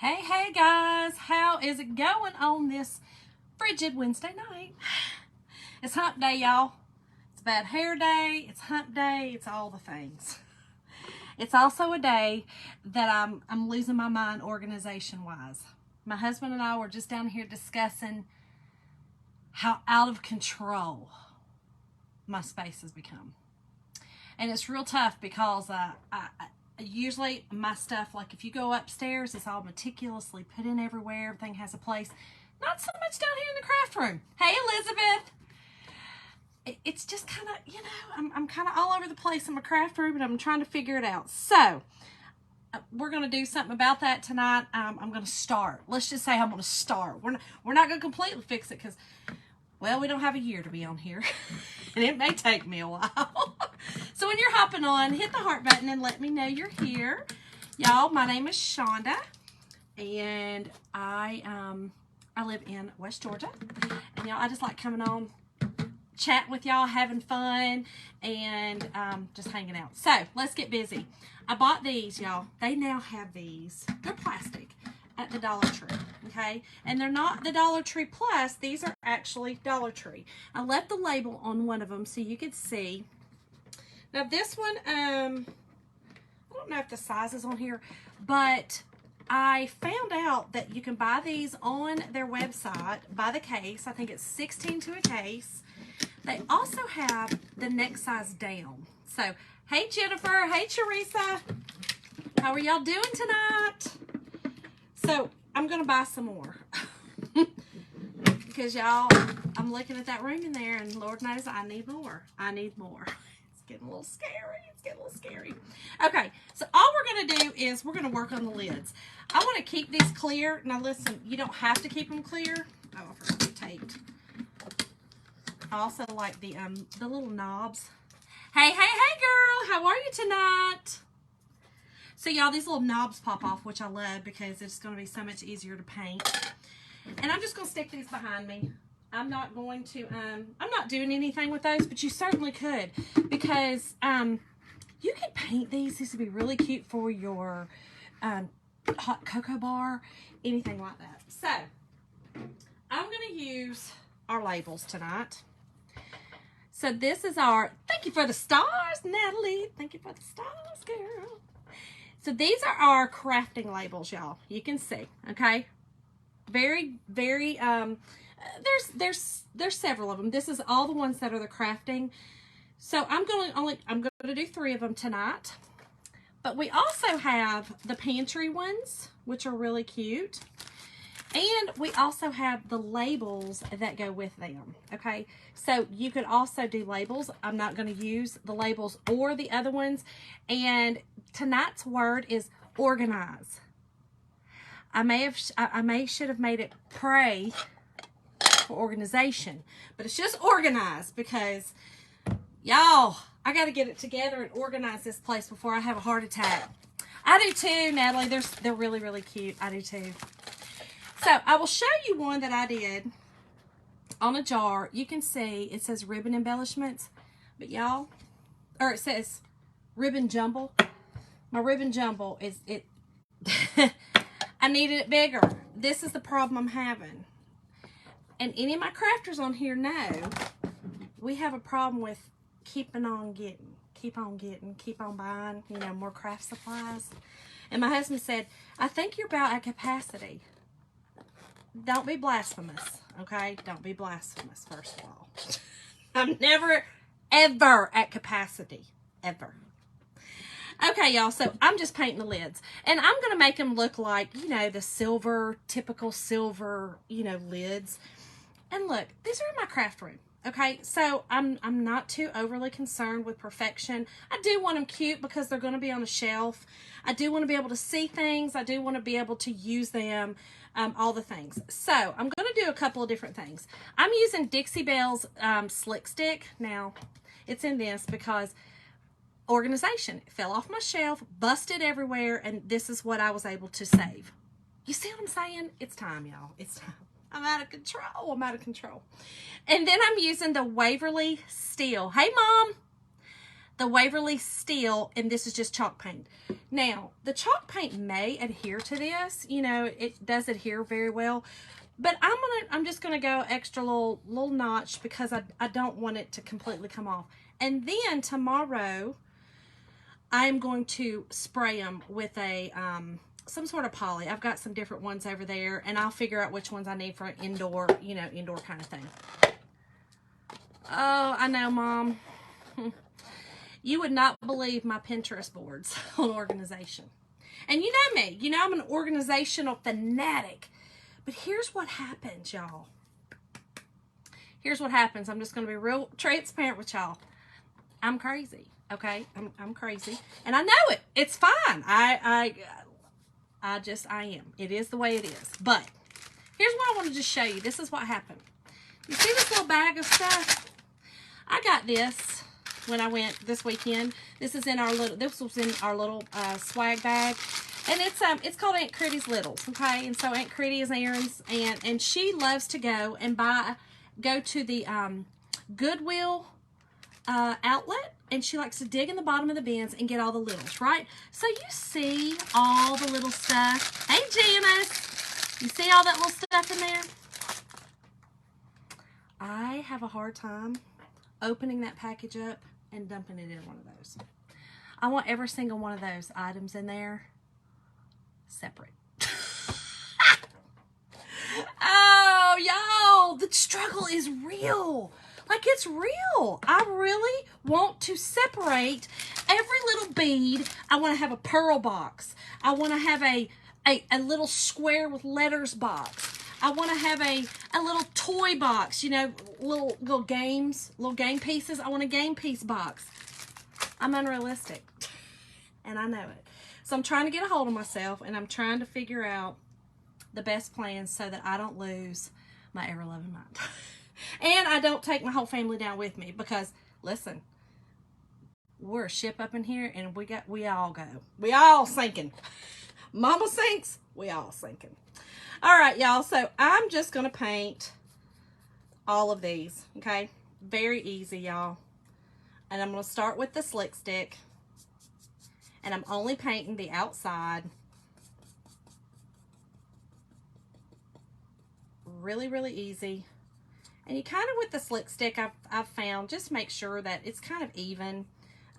Hey guys, how is it going on this frigid Wednesday night? It's hump day, y'all. It's bad hair day, it's hump day, it's all the things. It's also a day that I'm losing my mind organization-wise. My husband and I were just down here discussing how out of control my space has become. And it's real tough because usually my stuff, like if you go upstairs, it's all meticulously put in everywhere. Everything has a place. Not so much down here in the craft room. Hey, Elizabeth. It's just kind of, I'm kind of all over the place in my craft room, and I'm trying to figure it out. So we're going to do something about that tonight. I'm going to start. Let's just say I'm going to start. We're not going to completely fix it because, well, we don't have a year to be on here, and it may take me a while. So when you're hopping on, hit the heart button and let me know you're here. Y'all, my name is Shonda, and I live in West Georgia. And y'all, I just like coming on, chatting with y'all, having fun, and just hanging out. So let's get busy. I bought these, y'all. They now have these. They're plastic at the Dollar Tree, okay? And they're not the Dollar Tree Plus. These are actually Dollar Tree. I left the label on one of them so you could see. Now this one, I don't know if the size is on here, but I found out that you can buy these on their website by the case. I think it's 16 to a case. They also have the next size down. So, hey Jennifer, hey Teresa, how are y'all doing tonight? So, I'm going to buy some more. Because y'all, I'm looking at that room in there, and Lord knows I need more. I need more. It's getting a little scary. It's getting a little scary. Okay, so all we're going to do is we're going to work on the lids. I want to keep these clear. Now listen, you don't have to keep them clear. Oh, I forgot to tape. I also like the little knobs. Hey girl, how are you tonight? So y'all, these little knobs pop off, which I love because it's going to be so much easier to paint. And I'm just going to stick these behind me. I'm not going to, I'm not doing anything with those, but you certainly could, because you could paint these. These would be really cute for your hot cocoa bar, anything like that. So I'm going to use our labels tonight. So this is our, thank you for the stars, Natalie. Thank you for the stars, girl. So these are our crafting labels, y'all. You can see, okay? Very, very, there's several of them. This is all the ones that are the crafting. So I'm going to do 3 of them tonight. But we also have the pantry ones, which are really cute. And we also have the labels that go with them, okay? So you could also do labels. I'm not going to use the labels or the other ones. And tonight's word is organize. I should have made it pray for organization, but it's just organize because, y'all, I got to get it together and organize this place before I have a heart attack. I do too, Natalie. They're really, really cute. I do too. So I will show you one that I did on a jar. You can see it says ribbon embellishments, but y'all, or it says ribbon jumble. My ribbon jumble is it. I needed it bigger. This is the problem I'm having. And any of my crafters on here know we have a problem with keep on getting, keep on buying, more craft supplies. And my husband said, I think you're about at capacity. Don't be blasphemous, okay? Don't be blasphemous, first of all. I'm never, ever at capacity. Ever. Okay, y'all, so I'm just painting the lids. And I'm going to make them look like, the silver, typical silver, lids. And look, these are in my craft room, okay? So I'm not too overly concerned with perfection. I do want them cute because they're going to be on a shelf. I do want to be able to see things. I do want to be able to use them, all the things. So I'm going to do a couple of different things. I'm using Dixie Belle's Slick Stick. Now, it's in this because organization. It fell off my shelf, busted everywhere, and this is what I was able to save. You see what I'm saying? It's time, y'all. It's time. I'm out of control. I'm out of control. And then I'm using the Waverly Steel. Hey, Mom. the Waverly Steel, and this is just chalk paint. Now, the chalk paint may adhere to this. You know, it does adhere very well. But I'm just gonna go extra little notch because I don't want it to completely come off. And then tomorrow, I'm going to spray them with a some sort of poly. I've got some different ones over there, and I'll figure out which ones I need for an indoor, you know, indoor kind of thing. Oh, I know, Mom. You would not believe my Pinterest boards on organization. And you know me. You know I'm an organizational fanatic. But here's what happens, y'all. Here's what happens. I'm just going to be real transparent with y'all. I'm crazy, okay? I'm crazy. And I know it. It's fine. I am. It is the way it is. But here's what I want to just show you. This is what happened. You see this little bag of stuff? I got this when I went this weekend. This was in our little swag bag. And it's called Aunt Critty's Littles, okay? And so Aunt Critty is Erin's, and she loves to go and go to the Goodwill outlet, and she likes to dig in the bottom of the bins and get all the littles, right? So you see all the little stuff. Hey, Janice, you see all that little stuff in there? I have a hard time opening that package up and dumping it in one of those. I want every single one of those items in there separate. Oh, y'all, the struggle is real. Like, it's real. I really want to separate every little bead. I want to have a pearl box. I want to have a little square with letters box. I want to have a little toy box, you know, little games, little game pieces. I want a game piece box. I'm unrealistic, and I know it. So I'm trying to get a hold of myself, and I'm trying to figure out the best plans so that I don't lose my ever-loving mind. And I don't take my whole family down with me because, listen, we're a ship up in here, and we all go. We all sinking. Mama sinks, we all sinking. All right, y'all, so I'm just going to paint all of these, okay? Very easy, y'all. And I'm going to start with the slick stick. And I'm only painting the outside. Really, really easy. And you kind of, with the slick stick, I've found, just make sure that it's kind of even.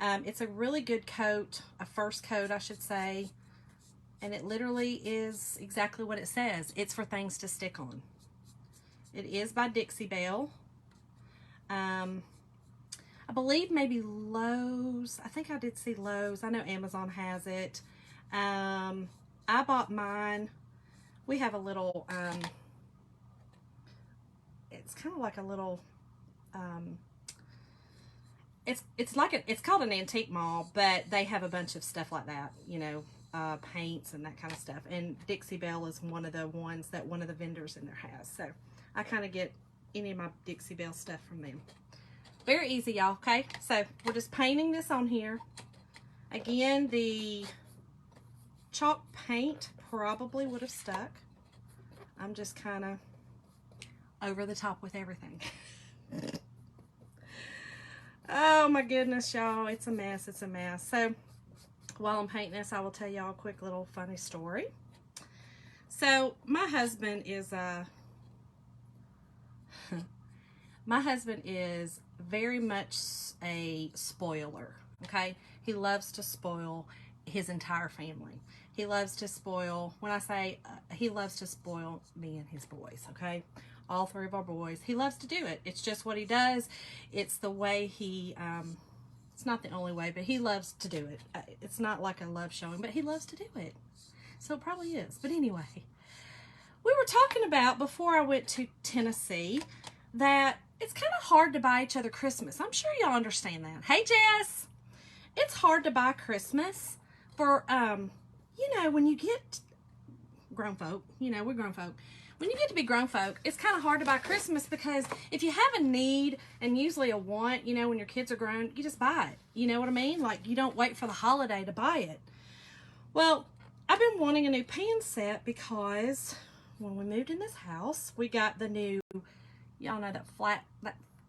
It's a really good coat, a first coat, I should say. And it literally is exactly what it says. It's for things to stick on. It is by Dixie Belle. I believe maybe Lowe's. I think I did see Lowe's. I know Amazon has it. I bought mine. We have a little, it's kind of like a little, it's called an antique mall, but they have a bunch of stuff like that, you know, paints and that kind of stuff. And Dixie Belle is one of the ones that one of the vendors in there has. So I kind of get any of my Dixie Belle stuff from them. Very easy, y'all, okay? So we're just painting this on here. Again, the chalk paint probably would have stuck. I'm just kind of over the top with everything. Oh my goodness, y'all, it's a mess, it's a mess. So while I'm painting this, I will tell y'all a quick little funny story. So my husband is very much a spoiler, okay? He loves to spoil his entire family. He loves to spoil, when I say he loves to spoil me and his boys, okay? All three of our boys. He loves to do it. It's just what he does. It's the way he, it's not the only way, but he loves to do it. It's not like a love showing, but he loves to do it. So it probably is. But anyway, we were talking about, before I went to Tennessee, that it's kind of hard to buy each other Christmas. I'm sure y'all understand that. Hey, Jess. It's hard to buy Christmas for, you know, when you get grown folk, you know, we're grown folk. When you get to be grown folk, it's kind of hard to buy Christmas because if you have a need and usually a want, you know, when your kids are grown, you just buy it. You know what I mean? Like, you don't wait for the holiday to buy it. Well, I've been wanting a new pan set because when we moved in this house, we got the new, y'all know that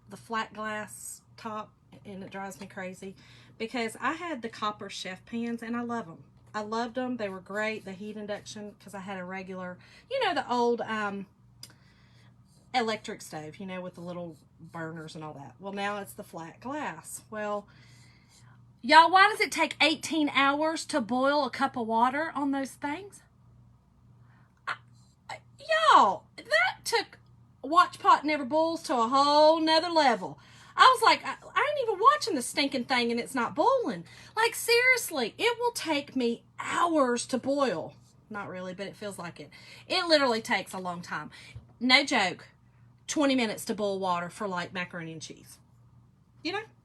the flat glass top. and it drives me crazy because I had the copper chef pans and I love them. I loved them. They were great. The heat induction, because I had a regular, the old electric stove, with the little burners and all that. Well, now it's the flat glass. Well, y'all, why does it take 18 hours to boil a cup of water on those things? Y'all, that took Watch Pot Never Boils to a whole nother level. I was like, I ain't even watching the stinking thing and it's not boiling. Like, seriously, it will take me hours to boil. Not really, but it feels like it. It literally takes a long time. No joke, 20 minutes to boil water for like macaroni and cheese.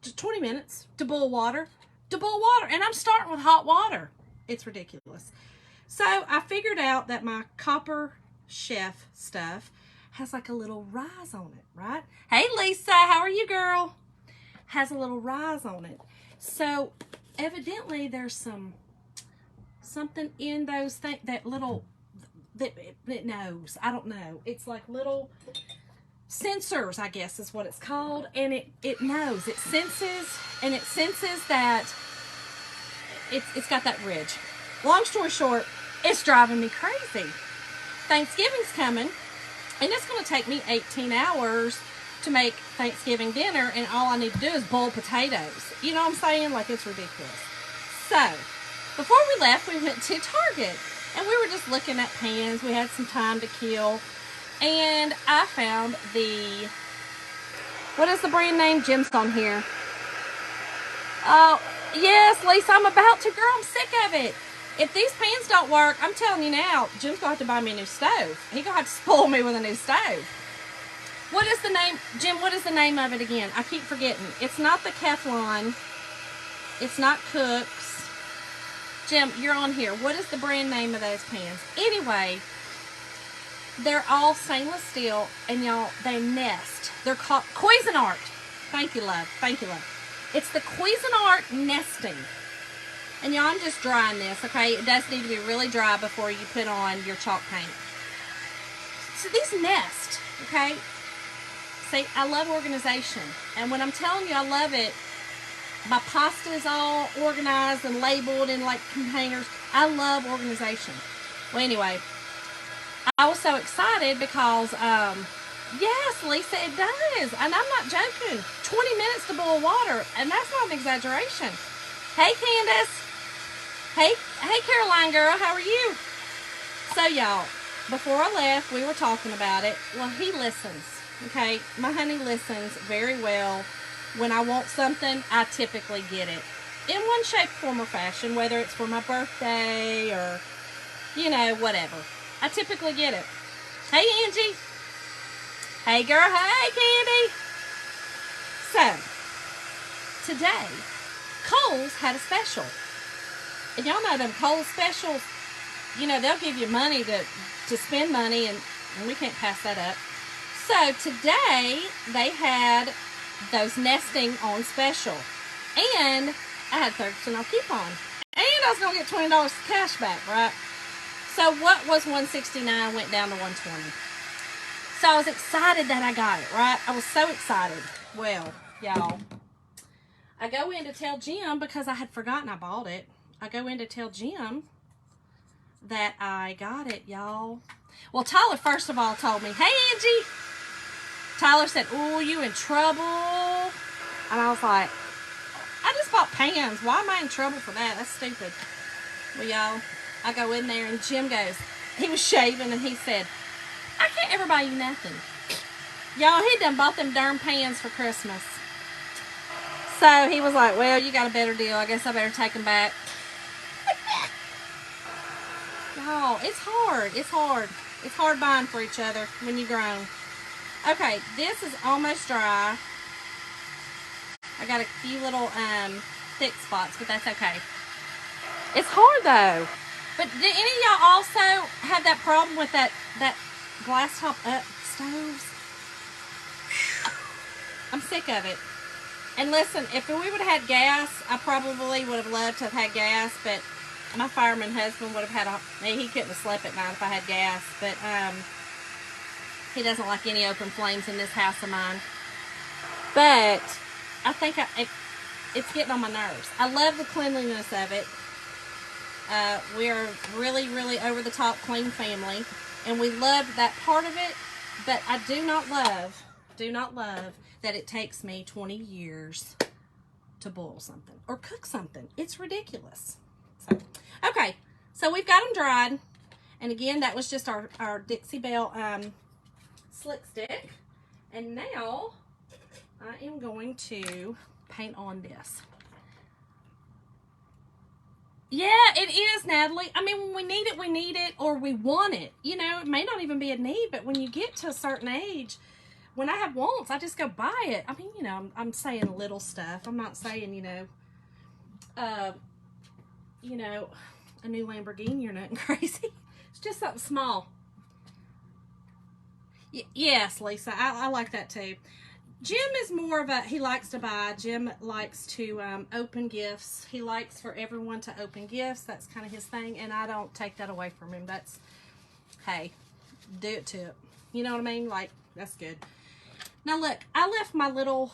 Just 20 minutes to boil water. And I'm starting with hot water. It's ridiculous. So I figured out that my copper chef stuff has like a little rise on it, right? Hey, Lisa, how are you, girl? Has a little rise on it. So evidently there's something in those things, that it knows. I don't know. It's like little sensors, I guess is what it's called. And it knows. It senses that it's got that ridge. Long story short, it's driving me crazy. Thanksgiving's coming. And it's going to take me 18 hours to make Thanksgiving dinner, and all I need to do is boil potatoes. You know what I'm saying? Like, it's ridiculous. So, before we left, we went to Target, and we were just looking at pans. We had some time to kill, and I found what is the brand name? Jim's on here. Oh, yes, Lisa, I'm about to. Girl, I'm sick of it. If these pans don't work, I'm telling you now, Jim's going to have to buy me a new stove. He's going to have to spoil me with a new stove. What is the name? Jim, what is the name of it again? I keep forgetting. It's not the Teflon. It's not Cook's. Jim, you're on here. What is the brand name of those pans? Anyway, they're all stainless steel, and y'all, they nest. They're called Cuisinart. Thank you, love. Thank you, love. It's the Cuisinart nesting. And y'all, I'm just drying this, okay? It does need to be really dry before you put on your chalk paint. So these nest, okay? See, I love organization. And when I'm telling you I love it, my pasta is all organized and labeled in like containers. I love organization. Well, anyway, I was so excited because, yes, Lisa, it does. And I'm not joking. 20 minutes to boil water, and that's not an exaggeration. Hey, Candace. Hey, Caroline girl, how are you? So, y'all, before I left, we were talking about it. Well, he listens, okay? My honey listens very well. When I want something, I typically get it. In one shape, form, or fashion, whether it's for my birthday or, whatever. I typically get it. Hey, Angie. Hey, girl. Hey, Candy. So, today, Kohl's had a special. And y'all know them Kohl's specials, they'll give you money to spend money, and we can't pass that up. So today, they had those nesting on special. And I had 30% off coupon. And I was going to get $20 cash back, right? So what was $169 went down to $120. So I was excited that I got it, right? I was so excited. Well, y'all, I go in to tell Jim because I had forgotten I bought it. I go in to tell Jim that I got it, y'all. Well, Tyler, first of all, told me, hey, Angie. Tyler said, oh, you in trouble? And I was like, I just bought pans. Why am I in trouble for that? That's stupid. Well, y'all, I go in there and Jim goes, he was shaving and he said, I can't ever buy you nothing. Y'all, he done bought them darn pans for Christmas. So he was like, well, you got a better deal. I guess I better take them back. Y'all, it's hard. It's hard. It's hard buying for each other when you're grown. Okay, this is almost dry. I got a few little thick spots, but that's okay. It's hard though. But did any of y'all also have that problem with that glass top stoves? I'm sick of it. And listen, if we would have had gas, I probably would have loved to have had gas, but my fireman husband would have had he couldn't have slept at night if I had gas, but he doesn't like any open flames in this house of mine. But I think it's getting on my nerves. I love the cleanliness of it. We're really, really over the top clean family, and we love that part of it. But I do not love that it takes me 20 years to boil something or cook something. It's ridiculous. So, okay, so we've got them dried, and again, that was just our Dixie Belle slick stick, and now I am going to paint on this. Yeah, it is, Natalie. I mean, when we need it, or we want it. You know, it may not even be a need, but when you get to a certain age, when I have wants, I just go buy it. I mean, you know, I'm saying little stuff. I'm not saying, you know, a new Lamborghini or nothing crazy. It's just something small. Yes, Lisa, I like that too. Jim is more of a, he likes to buy. Jim likes to open gifts. He likes for everyone to open gifts. That's kind of his thing, and I don't take that away from him. That's, hey, do it to it. You know what I mean? Like, that's good. Now look, I left my little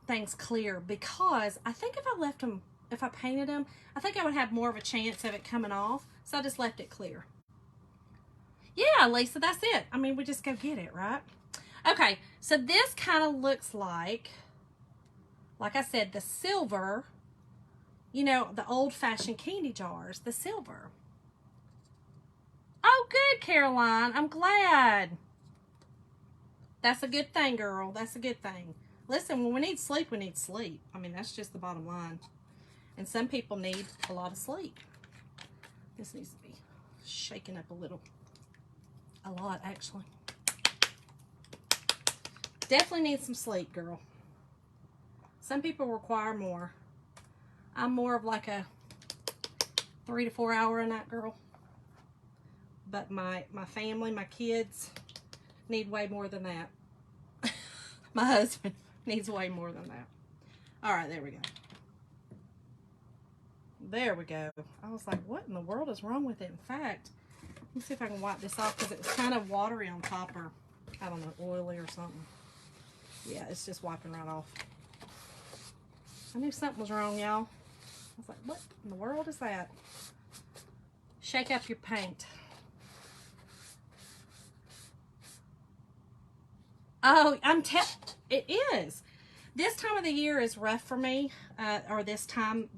things clear because I think if I left them, if I painted them, I think I would have more of a chance of it coming off. So I just left it clear. Yeah, Lisa, that's it. I mean, we just go get it, right? Okay, so this kind of looks like I said, the silver, you know, the old-fashioned candy jars, the silver. Oh, good, Caroline. I'm glad. That's a good thing, girl. That's a good thing. Listen, when we need sleep, we need sleep. I mean, that's just the bottom line. And some people need a lot of sleep. This needs to be shaken up a little. A lot, actually. Definitely need some sleep, girl. Some people require more. I'm more of like a 3 to 4 hour a night girl. But my family, my kids need way more than that. My husband needs way more than that. All right, there we go. There we go. I was like, what in the world is wrong with it? In fact, let me see if I can wipe this off because it's kind of watery on top, or I don't know, oily or something. Yeah, it's just wiping right off. I knew something was wrong, y'all. I was like, what in the world is that? Shake up your paint. Oh, it is. This time of the year is rough for me, or this time,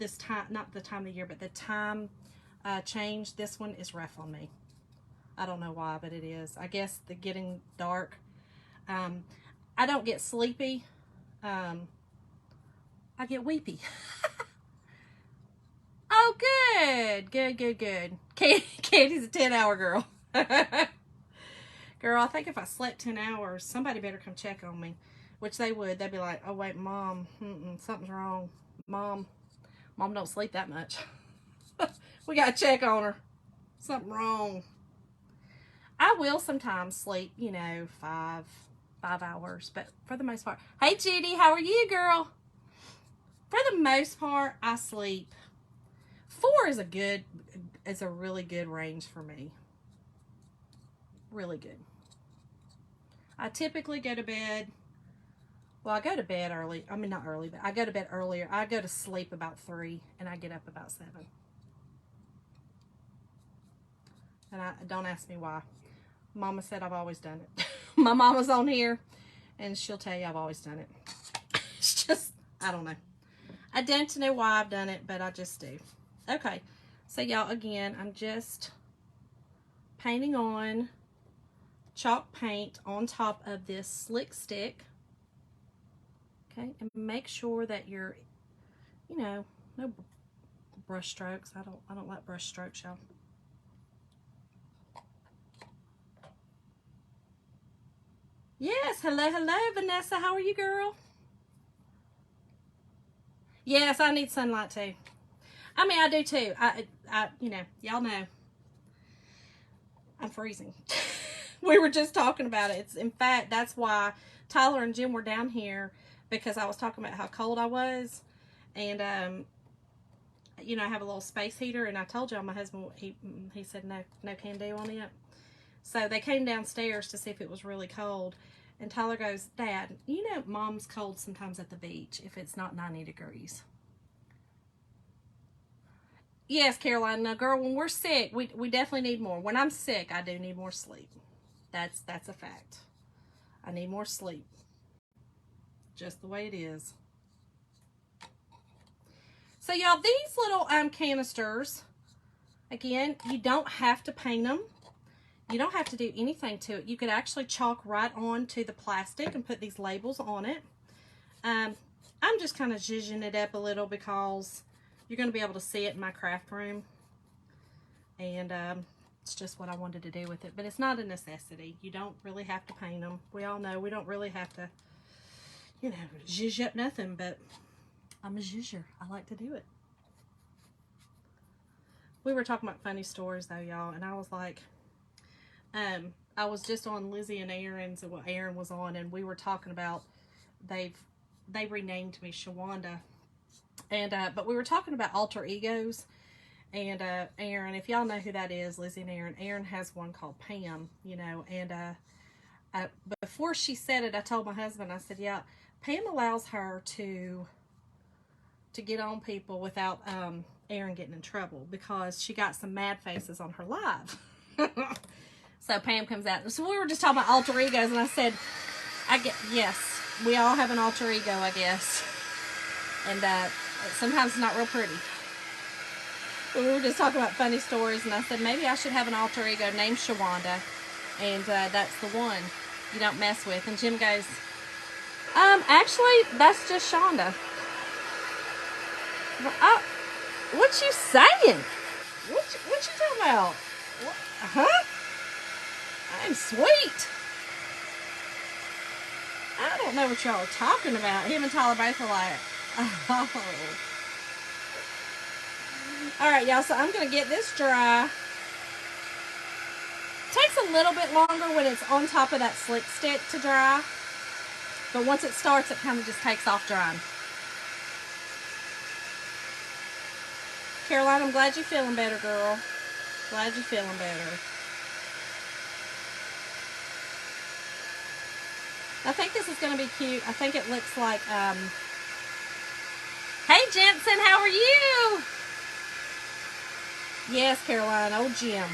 not the time of the year, but the time change. This one is rough on me. I don't know why, but it is. I guess the getting dark. I don't get sleepy. I get weepy. Oh, good. Good. Katie's a 10-hour girl. Girl, I think if I slept 10 hours, somebody better come check on me. Which they would. They'd be like, oh, wait, Mom, something's wrong. Mom don't sleep that much. We got to check on her. Something wrong. I will sometimes sleep, you know, 5 hours, but for the most part. Hey, Judy, how are you, girl? For the most part, I sleep. 4 is a really good range for me. Really good. I typically go to bed. Well, I go to bed early. I mean, not early, but I go to bed earlier. I go to sleep about 3, and I get up about 7. And don't ask me why. Mama said I've always done it. My mama's on here, and she'll tell you I've always done it. It's just, I don't know. I don't know why I've done it, but I just do. Okay, so y'all, again, I'm just painting on chalk paint on top of this slick stick. Okay, and make sure that you're, you know, no brush strokes. I don't like brush strokes, y'all. Yes, hello, Vanessa. How are you, girl? Yes, I need sunlight too. I mean, I do too. I you know, y'all know. I'm freezing. We were just talking about it. In fact, that's why Tyler and Jim were down here, because I was talking about how cold I was. And, you know, I have a little space heater, and I told y'all my husband, he said no can do on it. So they came downstairs to see if it was really cold. And Tyler goes, Dad, you know Mom's cold sometimes at the beach if it's not 90 degrees. Yes, Caroline. Now, girl, when we're sick, we definitely need more. When I'm sick, I do need more sleep. That's a fact. I need more sleep. Just the way it is. So, y'all, these little canisters, again, you don't have to paint them. You don't have to do anything to it. You could actually chalk right on to the plastic and put these labels on it. I'm just kind of zhuzhing it up a little because you're going to be able to see it in my craft room. And it's just what I wanted to do with it. But it's not a necessity. You don't really have to paint them. We all know we don't really have to, you know, zhuzh up nothing. But I'm a zhuzher. I like to do it. We were talking about funny stories though, y'all. And I was like, I was just on Lizzie and Aaron's, well, Aaron was on, and we were talking about they renamed me Shawanda, and but we were talking about alter egos, and Aaron, if y'all know who that is, Lizzie and Aaron has one called Pam, you know, and before she said it, I told my husband, I said, yeah, Pam allows her to get on people without Aaron getting in trouble because she got some mad faces on her live. So Pam comes out. So we were just talking about alter egos, and I said, yes, we all have an alter ego, I guess. And sometimes it's not real pretty. But we were just talking about funny stories, and I said, maybe I should have an alter ego named Shawanda. And that's the one you don't mess with. And Jim goes, actually, that's just Shonda. Well, what you saying? What you talking about? What? Huh? I'm sweet. I don't know what y'all are talking about. Him and Tyler both are like, oh. Alright, y'all, so I'm going to get this dry. It takes a little bit longer when it's on top of that slick stick to dry. But once it starts, it kind of just takes off drying. Caroline, I'm glad you're feeling better, girl. Glad you're feeling better. I think this is going to be cute. I think it looks like, hey, Jensen, how are you? Yes, Caroline, old Jim.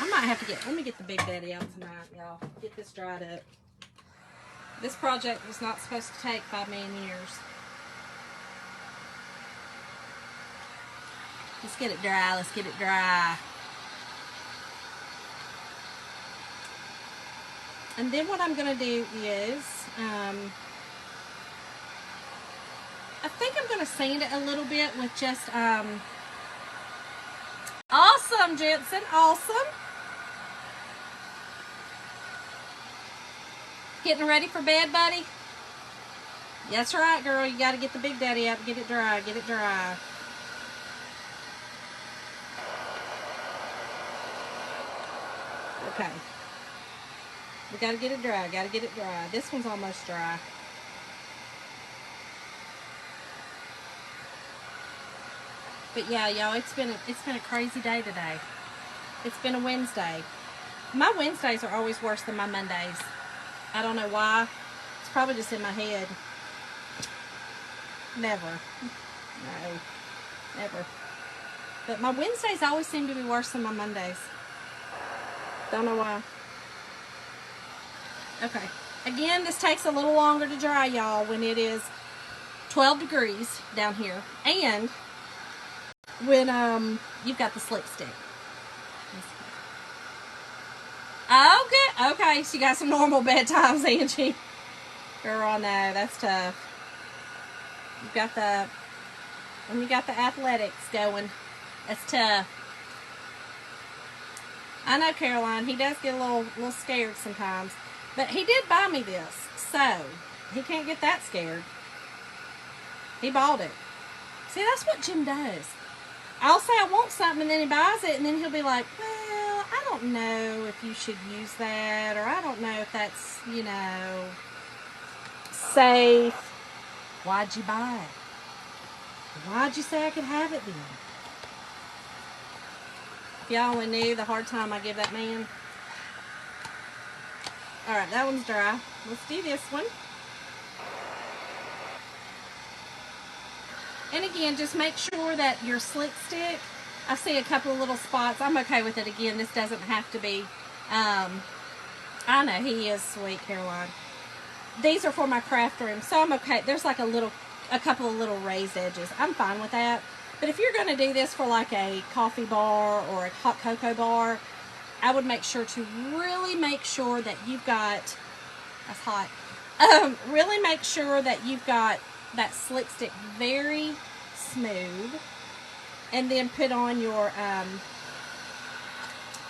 I might have to let me get the Big Daddy out tonight, y'all. Get this dried up. This project was not supposed to take 5 million years. Let's get it dry. Let's get it dry. And then what I'm going to do is, I think I'm going to sand it a little bit with just, awesome, Jensen, awesome. Getting ready for bed, buddy? That's right, girl. You got to get the Big Daddy out and get it dry. Get it dry. Okay. We got to get it dry. Got to get it dry. This one's almost dry. But yeah, y'all, it's been a crazy day today. It's been a Wednesday. My Wednesdays are always worse than my Mondays. I don't know why. It's probably just in my head. Never. No. Never. But my Wednesdays always seem to be worse than my Mondays. Don't know why. Okay. Again, this takes a little longer to dry, y'all, when it is 12 degrees down here. And when you've got the slick stick. Oh, good. Okay, so you got some normal bedtimes, Angie. Girl, I know, that's tough. When you got the athletics going, that's tough. I know, Caroline, he does get a little scared sometimes. But he did buy me this, so he can't get that scared. He bought it. See, that's what Jim does. I'll say I want something, and then he buys it, and then he'll be like, well, I don't know if you should use that, or I don't know if that's, you know, safe. Why'd you buy it? Why'd you say I could have it then? If y'all only knew the hard time I give that man. All right, that one's dry. Let's do this one. And again, just make sure that your slick stick, I see a couple of little spots. I'm okay with it. Again, this doesn't have to be, I know, he is sweet, Caroline. These are for my craft room, so I'm okay. There's like a couple of little raised edges. I'm fine with that. But if you're going to do this for like a coffee bar or a hot cocoa bar, I would make sure to really make sure that you've got, that's hot, really make sure that you've got that slick stick very smooth, and then put on your,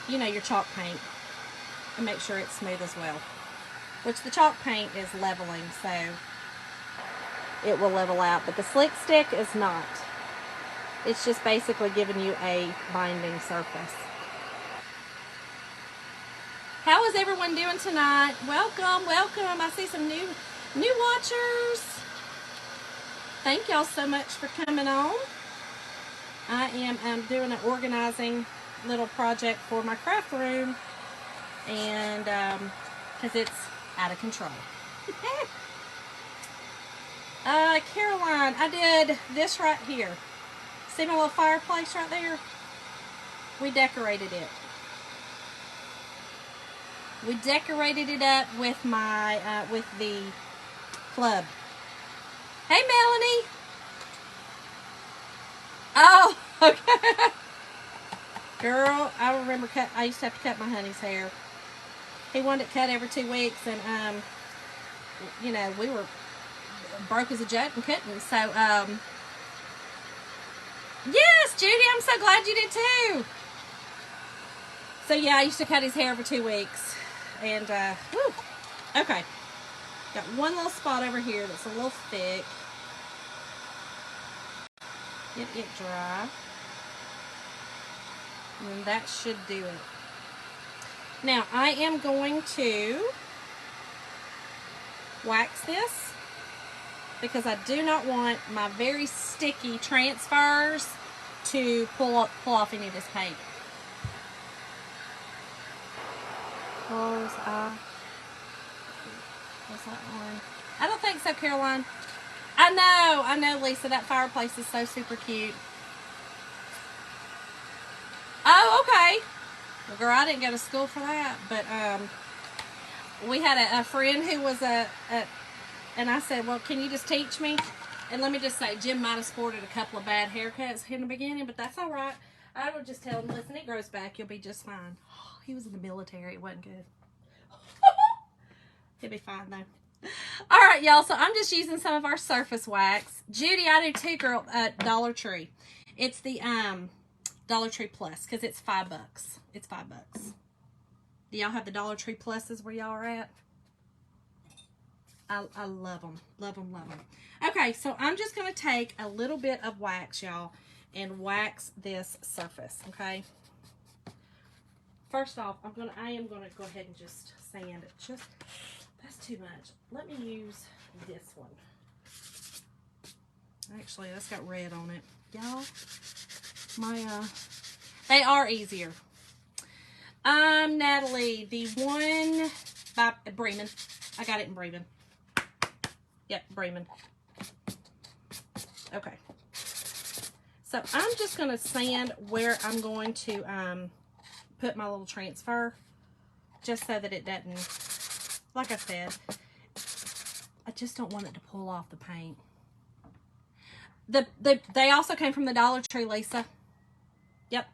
you know, your chalk paint, and make sure it's smooth as well. Which the chalk paint is leveling, so it will level out, but the slick stick is not. It's just basically giving you a binding surface. How is everyone doing tonight? Welcome, welcome. I see some new watchers. Thank y'all so much for coming on. I am doing an organizing little project for my craft room, and because it's out of control. Caroline, I did this right here. See my little fireplace right there? We decorated it. We decorated it up with my with the club. Hey, Melanie. Oh, okay. Girl, I remember I used to have to cut my honey's hair. He wanted it cut every 2 weeks, and you know, we were broke as a joke and couldn't. So yes, Judy, I'm so glad you did too. So yeah, I used to cut his hair every 2 weeks, and whew. Okay, got one little spot over here that's a little thick. Get it dry, and that should do it. Now I am going to wax this because I do not want my very sticky transfers to pull off any of this paint. Close eye. What's that one? I don't think so, Caroline. I know, Lisa. That fireplace is so super cute. Oh, okay. Well, girl, I didn't go to school for that, but we had a friend who was and I said, well, can you just teach me? And let me just say, Jim might have sported a couple of bad haircuts in the beginning, but that's all right. I would just tell him, listen, it grows back. You'll be just fine. Oh, he was in the military. It wasn't good. He'll be fine, though. All right, y'all. So I'm just using some of our surface wax. Judy, I do too, girl, at Dollar Tree. It's the Dollar Tree Plus because it's $5. It's $5. Do y'all have the Dollar Tree Pluses where y'all are at? I love them. Love them, love them. Okay, so I'm just going to take a little bit of wax, y'all, and wax this surface, okay? First off, I am going to go ahead and just sand it. That's too much. Let me use this one. Actually, that's got red on it. Y'all, they are easier. Natalie, the one by Bremen. I got it in Bremen. Yep, Bremen. Okay. So I'm just going to sand where I'm going to put my little transfer, just so that it doesn't, like I said, I just don't want it to pull off the paint. They also came from the Dollar Tree, Lisa. Yep.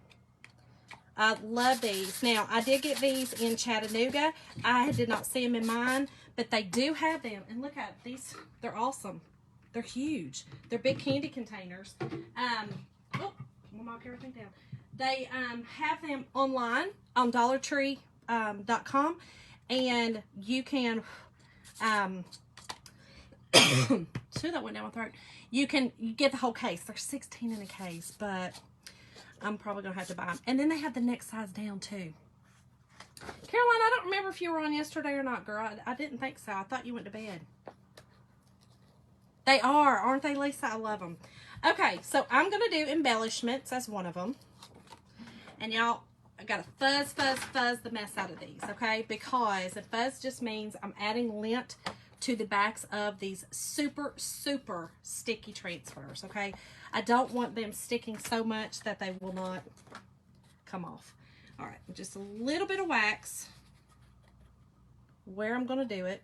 I love these. Now, I did get these in Chattanooga. I did not see them in mine, but they do have them. And look at these. They're awesome. They're huge. They're big candy containers. Oh, I'm gonna knock everything down. They have them online on DollarTree.com, and you can Phew, that went down my throat. You get the whole case. There's 16 in a case, but I'm probably gonna have to buy them. And then they have the next size down too. Caroline, I don't remember if you were on yesterday or not, girl. I didn't think so. I thought you went to bed. They are, aren't they, Lisa? I love them. Okay, so I'm gonna do embellishments as one of them. And y'all, I got to fuzz the mess out of these, okay? Because the fuzz just means I'm adding lint to the backs of these super sticky transfers, okay? I don't want them sticking so much that they will not come off. All right, just a little bit of wax where I'm going to do it.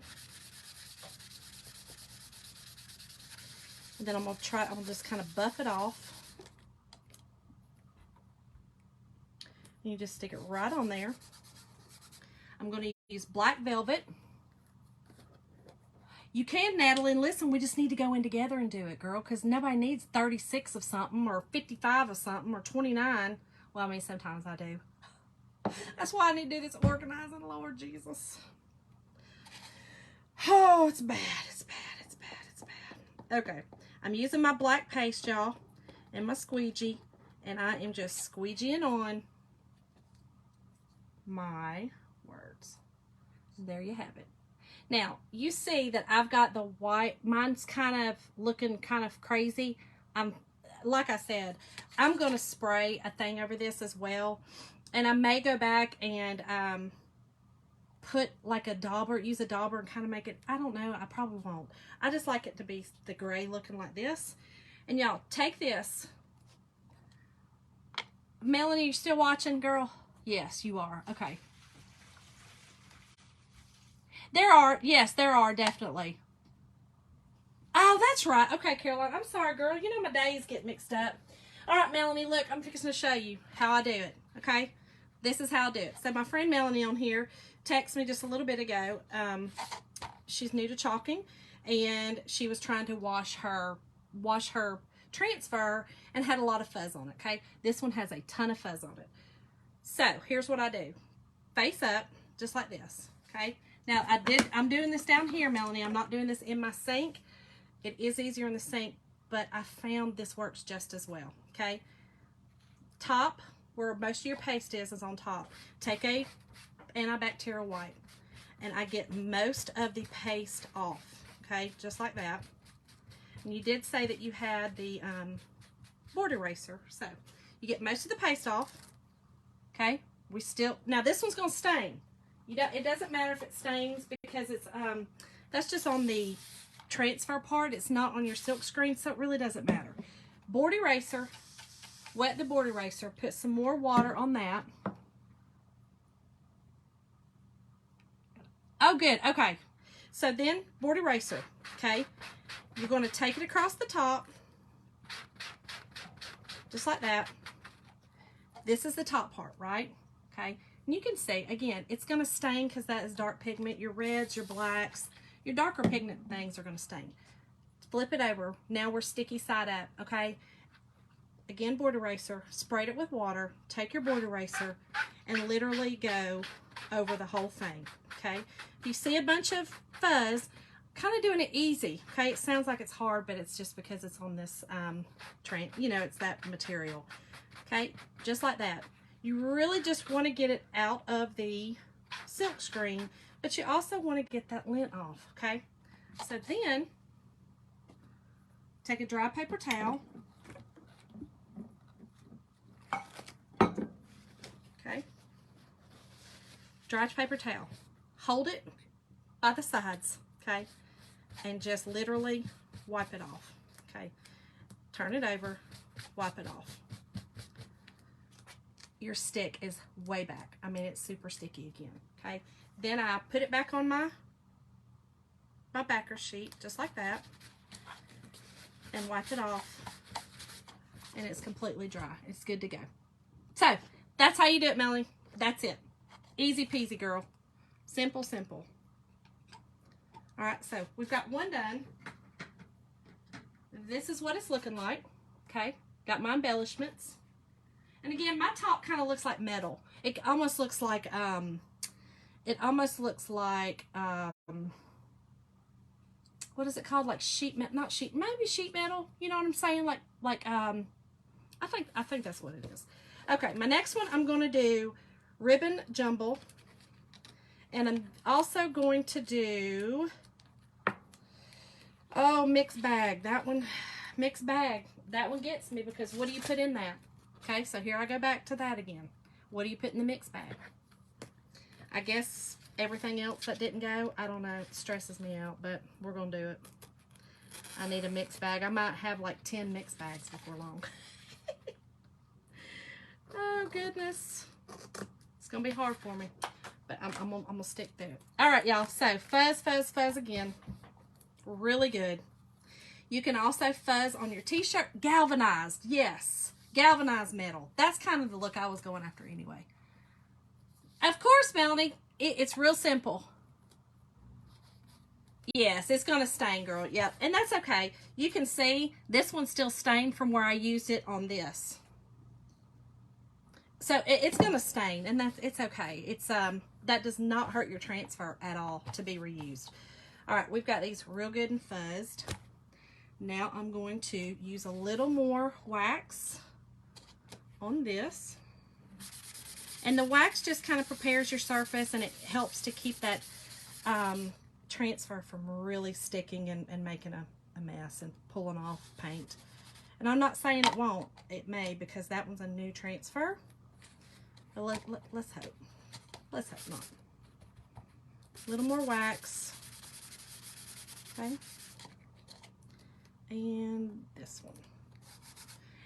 And then I'm going to just kind of buff it off. You just stick it right on there. I'm going to use black velvet. You can, Natalie, and listen, we just need to go in together and do it, girl, because nobody needs 36 of something or 55 of something or 29. Well, I mean, sometimes I do. That's why I need to do this organizing, Lord Jesus. Oh, it's bad. It's bad. It's bad. It's bad. Okay. I'm using my black paste, y'all, and my squeegee, and I am just squeegeeing on my words. There you have it. Now, you see that I've got the white. Mine's kind of looking kind of crazy. Like I said, I'm going to spray a thing over this as well. And I may go back and put like a dauber, use a dauber and kind of make it, I don't know, I probably won't. I just like it to be the gray looking like this. And y'all, take this. Melanie, you still watching, girl? Yes, you are. Okay. Yes, there are, definitely. Oh, that's right. Okay, Caroline, I'm sorry, girl. You know my days get mixed up. All right, Melanie, look, I'm fixing to show you how I do it, okay? This is how I do it. So my friend Melanie on here texted me just a little bit ago. She's new to chalking, and she was trying to wash her transfer and had a lot of fuzz on it, okay? This one has a ton of fuzz on it. So here's what I do. Face up, just like this, okay? Now, I'm doing this down here, Melanie. I'm not doing this in my sink. It is easier in the sink, but I found this works just as well, okay? Top, where most of your paste is on top. Take a antibacterial wipe, and I get most of the paste off, okay? Just like that. And you did say that you had the board eraser, so you get most of the paste off, okay? Now this one's going to stain. It doesn't matter if it stains because it's that's just on the transfer part. It's not on your silk screen, so it really doesn't matter. Board eraser, wet the board eraser, put some more water on that. Oh, good. Okay. So then board eraser, okay? You're going to take it across the top, just like that. This is the top part, right? Okay. And you can see, again, it's going to stain because that is dark pigment. Your reds, your blacks, your darker pigment things are going to stain. Flip it over. Now we're sticky side up, okay? Again, board eraser. Sprayed it with water. Take your board eraser and literally go over the whole thing, okay? If you see a bunch of fuzz, kind of doing it easy, okay? It sounds like it's hard, but it's just because it's on this, it's that material, okay? Just like that. You really just want to get it out of the silk screen, but you also want to get that lint off, okay? So then, take a dry paper towel, okay? Dry paper towel. Hold it by the sides, okay? And just literally wipe it off, okay? Turn it over, wipe it off. Your stick is way back. I mean, it's super sticky again, okay? Then I put it back on my backer sheet, just like that, and wipe it off, and it's completely dry. It's good to go. So, that's how you do it, Melanie. That's it. Easy peasy, girl. Simple, simple. All right, so we've got one done. This is what it's looking like, okay? Got my embellishments. And again, my top kind of looks like metal. It almost looks like, what is it called? Like sheet metal, maybe sheet metal. You know what I'm saying? I think that's what it is. Okay, my next one, I'm going to do ribbon jumble. And I'm also going to do, mixed bag. That one, mixed bag. That one gets me because what do you put in that? Okay, so here I go back to that again. what do you put in the mix bag? I guess everything else that didn't go, I don't know, it stresses me out, but we're going to do it. I need a mix bag. I might have like 10 mix bags before long. Oh, goodness. It's going to be hard for me, but I'm going to stick through it. All right, y'all. So, fuzz, fuzz, fuzz again. Really good. You can also fuzz on your t-shirt. Galvanized, yes. Galvanized metal. That's kind of the look I was going after anyway. Of course, Melanie. It's real simple. Yes, it's going to stain, girl. Yep, and that's okay. You can see this one's still stained from where I used it on this. So it's going to stain, and it's okay. It's that does not hurt your transfer at all to be reused. All right, we've got these real good and fuzzed. Now I'm going to use a little more wax on this. And the wax just kind of prepares your surface, and it helps to keep that transfer from really sticking and making a mess and pulling off paint. And I'm not saying it won't. It may, because that one's a new transfer. But let's hope. Let's hope not. A little more wax. Okay. And this one.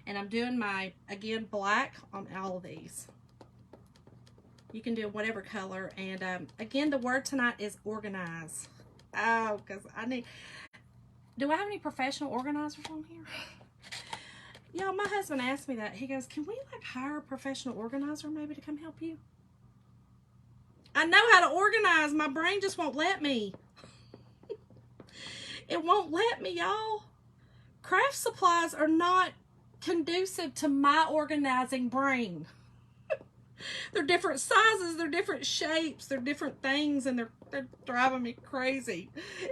And I'm doing my, again, black on all of these. You can do whatever color. And again, the word tonight is organize. Oh, because I need... Do I have any professional organizers on here? Y'all, my husband asked me that. He goes, can we like hire a professional organizer maybe to come help you? I know how to organize. My brain just won't let me. It won't let me, y'all. Craft supplies are not conducive to my organizing brain. They're different sizes, they're different shapes, they're different things, and they're driving me crazy.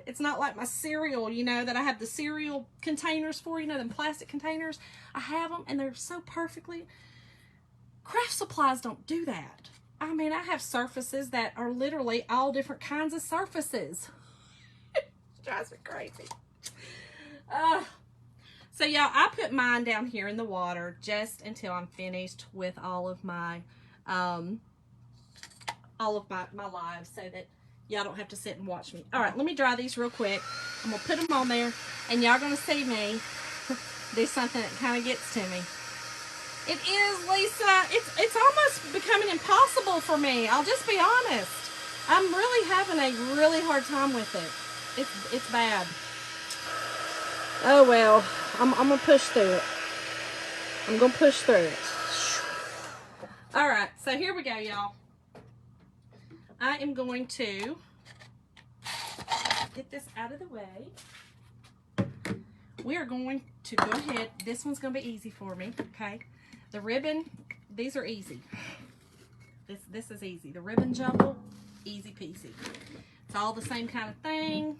It's not like my cereal, you know, that I have the cereal containers for, you know, them plastic containers. I have them, and they're so perfectly. Craft supplies don't do that. I mean, I have surfaces that are literally all different kinds of surfaces. It drives me crazy. So, y'all, I put mine down here in the water just until I'm finished with all of my lives, so that y'all don't have to sit and watch me. All right, let me dry these real quick. I'm gonna put them on there, and y'all gonna see me do something that kind of gets to me. It is, Lisa. It's almost becoming impossible for me. I'll just be honest. I'm really having a really hard time with it. It's bad. Oh well. I'm gonna push through it. I'm gonna push through it. All right, so here we go, y'all. I am going to get this out of the way. We are going to go ahead. This one's gonna be easy for me, okay? The ribbon, these are easy. This is easy. The ribbon jumble, easy peasy. It's all the same kind of thing.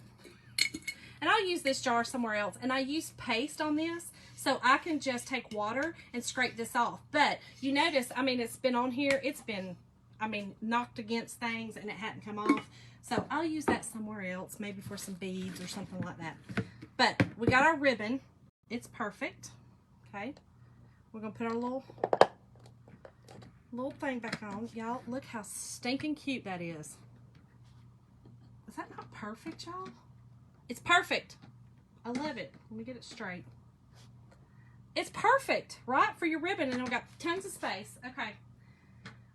And I'll use this jar somewhere else. And I use paste on this, so I can just take water and scrape this off. But you notice, I mean, it's been on here. It's been, I mean, knocked against things and it hadn't come off. So I'll use that somewhere else, maybe for some beads or something like that. But we got our ribbon. It's perfect. Okay. We're going to put our little thing back on. Y'all, look how stinking cute that is. Is that not perfect, y'all? It's perfect. I love it. Let me get it straight. It's perfect, right? For your ribbon, and I've got tons of space. Okay.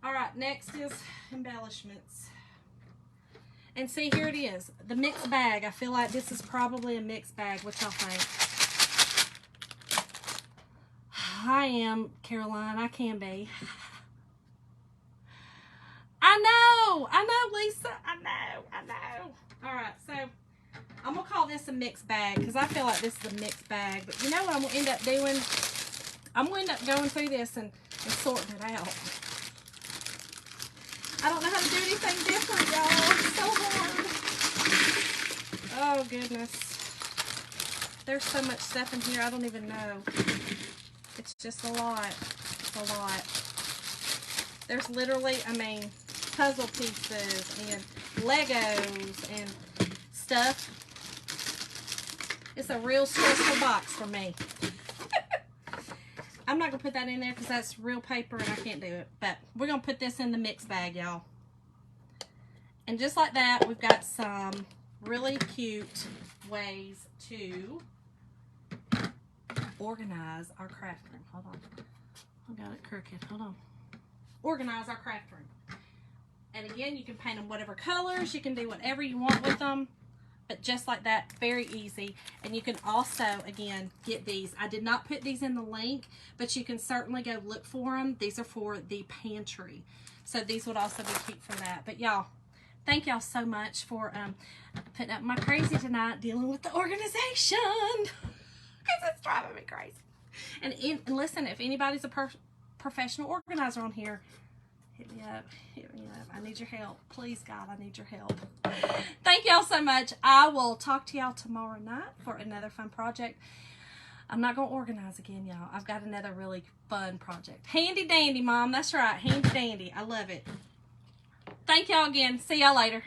All right, next is embellishments. And see, here it is. The mixed bag. I feel like this is probably a mixed bag. What y'all think? I am, Caroline. I can be. I know, Lisa. I know. All right, so I'm going to call this a mixed bag because I feel like this is a mixed bag. But you know what I'm going to end up doing? I'm going to end up going through this and sorting it out. I don't know how to do anything different, y'all. It's so hard. Oh, goodness. There's so much stuff in here I don't even know. It's just a lot. It's a lot. There's literally, I mean, puzzle pieces and Legos and stuff. It's a real stressful box for me. I'm not going to put that in there because that's real paper and I can't do it. But we're going to put this in the mix bag, y'all. And just like that, we've got some really cute ways to organize our craft room. Hold on. I got it crooked. Hold on. Organize our craft room. And again, you can paint them whatever colors. You can do whatever you want with them. But just like that, very easy. And you can also, again, get these. I did not put these in the link, but you can certainly go look for them. These are for the pantry. So these would also be cute for that. But y'all, thank y'all so much for putting up my crazy tonight, dealing with the organization. Because it's driving me crazy. And listen, if anybody's a professional organizer on here, hit me up. Hit me up. I need your help. Please, God, I need your help. Thank y'all so much. I will talk to y'all tomorrow night for another fun project. I'm not going to organize again, y'all. I've got another really fun project. Handy dandy, Mom. That's right. Handy dandy. I love it. Thank y'all again. See y'all later.